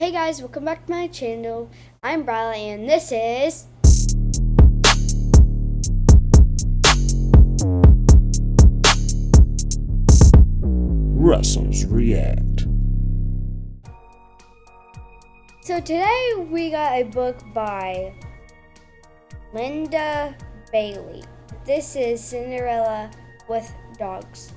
Hey guys, welcome back to my channel. I'm Brylee and this is Russell's React. So today we got a book by Linda Bailey. This is Cinderella with Dogs.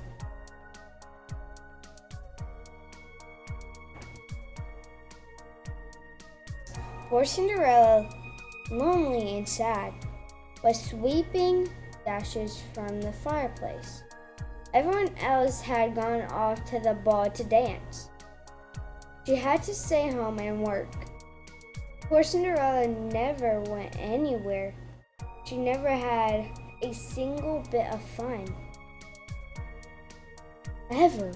Poor Cinderella, lonely and sad, was sweeping the ashes from the fireplace. Everyone else had gone off to the ball to dance. She had to stay home and work. Poor Cinderella never went anywhere. She never had a single bit of fun. Ever.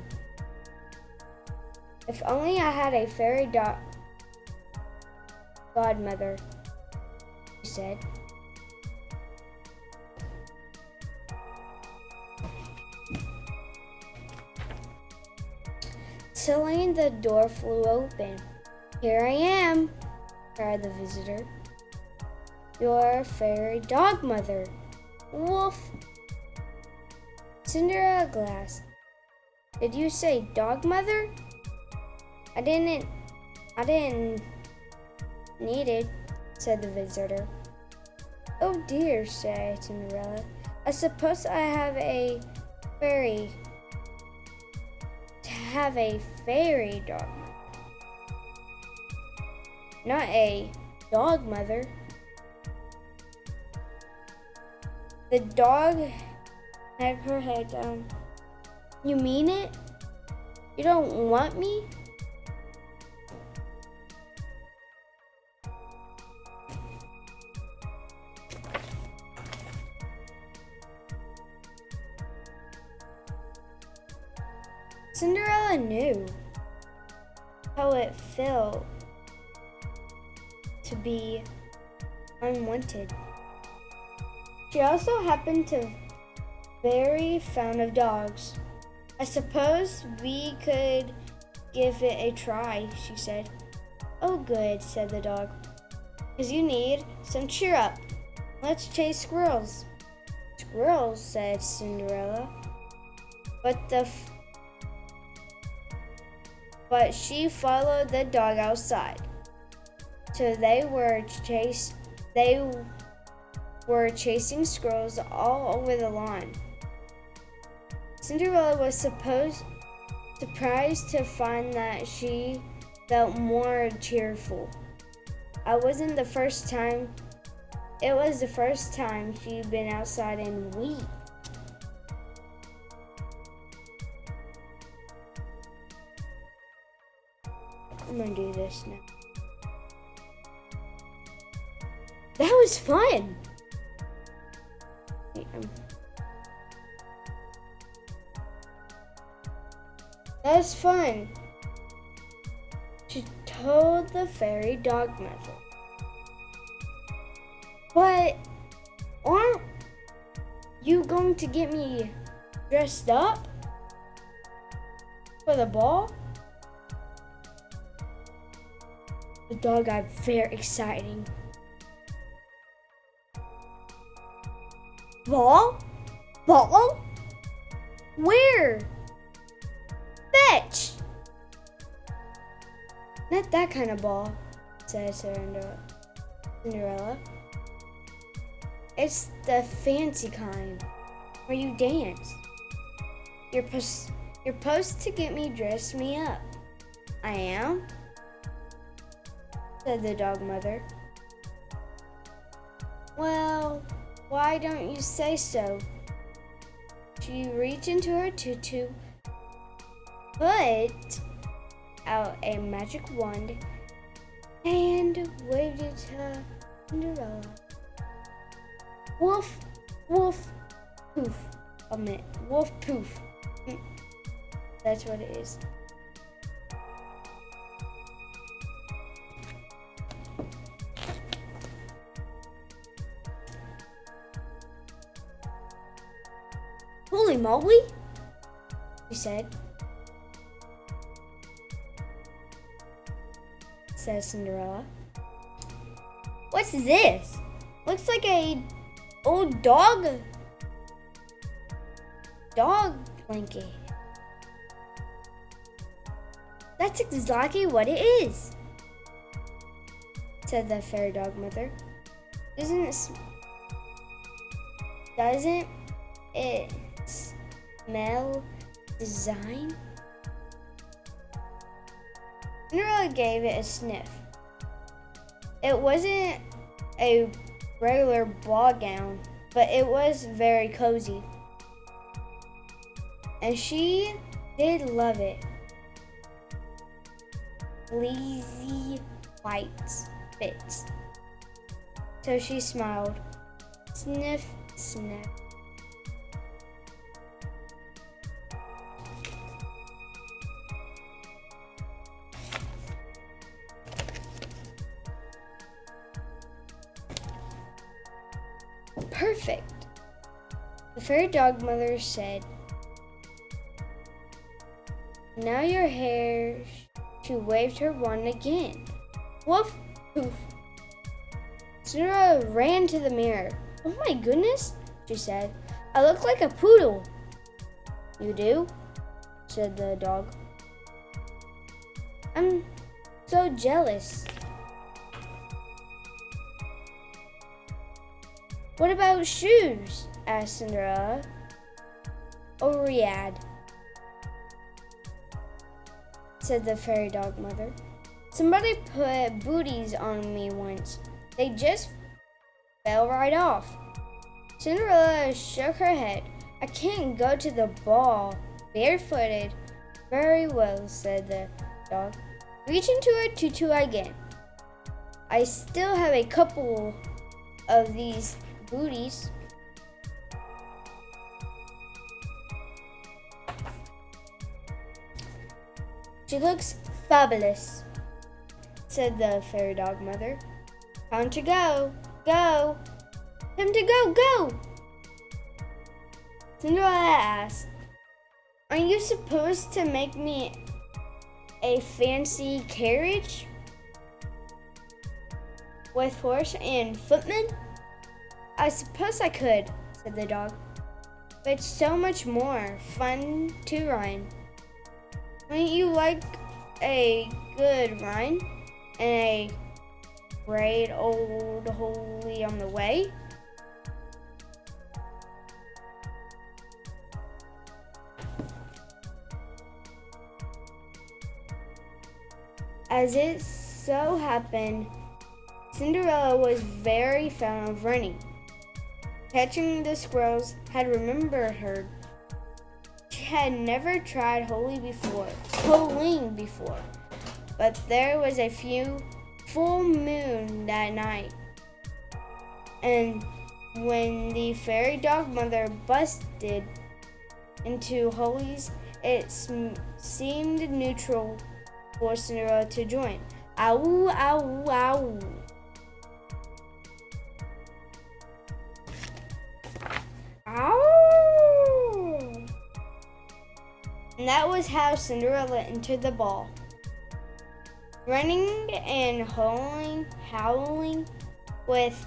If only I had a fairy godmother, she said. Suddenly the door flew open. "Here I am," cried the visitor. "Your fairy godmother, Wolf." Cinderella glanced. "Did you say dogmother?" I didn't need it," said the visitor. "Oh dear," said Cinderella. "I suppose I have a fairy dog. Not a dog mother." The dog had her head down. "You mean it? You don't want me?" Cinderella knew how it felt to be unwanted. She also happened to be very fond of dogs. "I suppose we could give it a try," she said. "Oh good," said the dog, "'cause you need some cheer up. Let's chase squirrels." "Squirrels," said Cinderella. But she followed the dog outside. So they were chasing squirrels all over the lawn. Cinderella was surprised to find that she felt more cheerful. It was the first time she'd been outside in weeks. I'm gonna do this now. That was fun. That was fun. She told the fairy godmother. "But aren't you going to get me dressed up for the ball?" The dog got very exciting. "Ball? Ball? Where? Fetch!" "Not that kind of ball," said Cinderella. "It's the fancy kind, where you dance. You're supposed to get me dress me up." "I am?" said the dog mother. "Well, why don't you say so?" She reached into her tutu, put out a magic wand, and waved it to Cinderella. Wolf, woof, poof. A minute. Wolf, poof. That's what it is. "Holy moly," she said. said Cinderella. What's this? Looks like a old dog blanket. That's exactly what it is, said the fairy dog mother. Doesn't it smell design? Cinderella gave it a sniff. It wasn't a regular ball gown, but it was very cozy. And she did love it. Fleecy white bits. So she smiled. Sniff, sniff. Perfect, the fairy dog mother said. Now your hair. She waved her wand again. Woof, poof. Cinderella ran to the mirror. Oh my goodness, she said. I look like a poodle. You do? Said the dog. I'm so jealous. What about shoes? Asked Cinderella. Oh, Riyadh, said the fairy dog mother. Somebody put booties on me once. They just fell right off. Cinderella shook her head. I can't go to the ball barefooted. Very well, said the dog. Reach into her tutu again. I still have a couple of these booties. She looks fabulous, said the fairy dog mother. Time to go, go. Time to go, go. Cinderella asked, are you supposed to make me a fancy carriage with horse and footmen? I suppose I could, said the dog, but it's so much more fun to ride. Wouldn't you like a good ride and a great old holy on the way? As it so happened, Cinderella was very fond of running. Catching the squirrels had remembered her. She had never tried holing before, but there was a full moon that night, and when the fairy dog mother busted into holies, it seemed neutral for Cinderella to join. Ow, ow, ow. Ow! And that was how Cinderella entered the ball. Running and howling with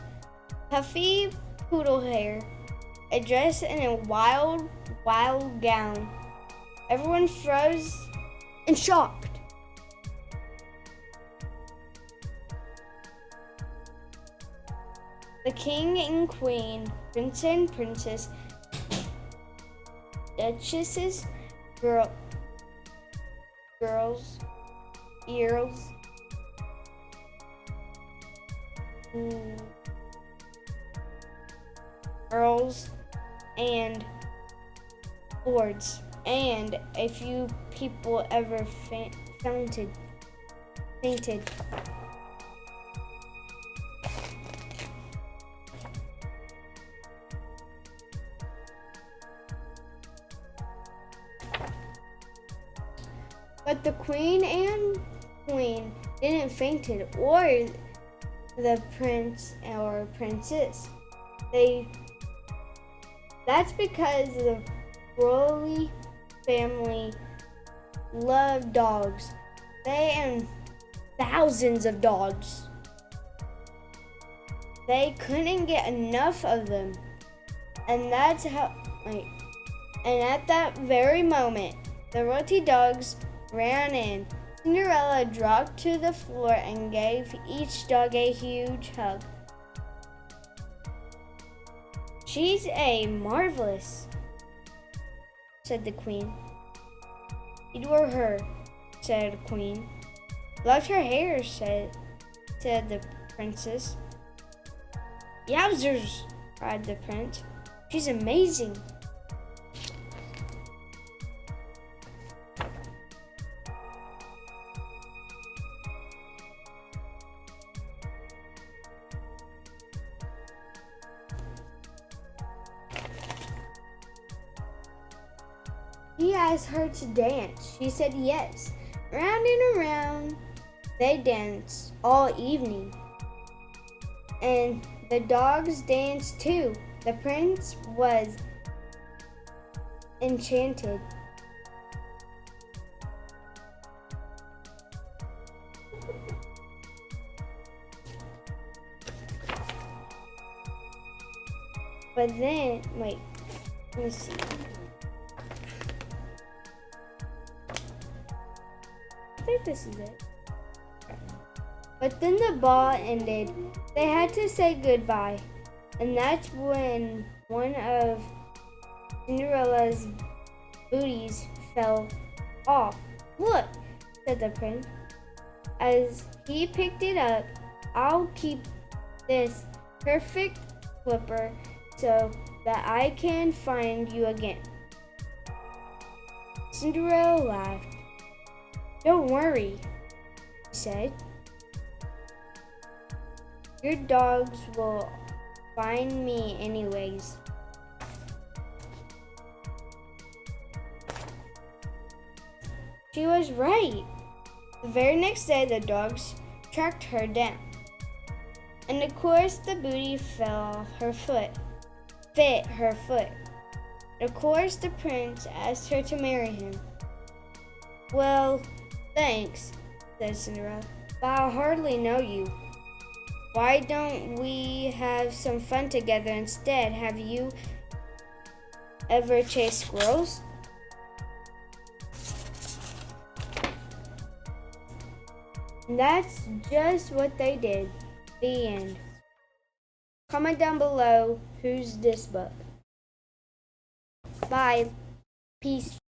puffy poodle hair, a dress and a wild gown. Everyone froze in shock. The king and queen, prince and princess, duchesses, girls, earls, earls, and lords, and a few people ever fainted. But the queen and queen didn't fainted, or the prince or princess. That's because the Brylee family loved dogs. They and thousands of dogs. They couldn't get enough of them. And at that very moment, the roti dogs ran in. Cinderella dropped to the floor and gave each dog a huge hug. "She's a marvelous," said the queen. "Adore her," said the queen. "Loved her hair," said the princess. "Yowzers," cried the prince. "She's amazing." He asked her to dance. She said yes. Round and around they danced all evening. And the dogs danced too. The prince was enchanted. But then, wait, let me see. I think this is it. But then the ball ended. They had to say goodbye. And that's when one of Cinderella's booties fell off. "Look," said the prince. As he picked it up, "I'll keep this perfect slipper so that I can find you again." Cinderella laughed. "Don't worry," she said. "Your dogs will find me anyways." She was right. The very next day, the dogs tracked her down. And of course, the booty fell off her foot. Fit her foot. Of course, the prince asked her to marry him. "Well, thanks," said Cinderella, "but I hardly know you. Why don't we have some fun together instead? Have you ever chased squirrels?" And that's just what they did. The end. Comment down below who's this book. Bye. Peace.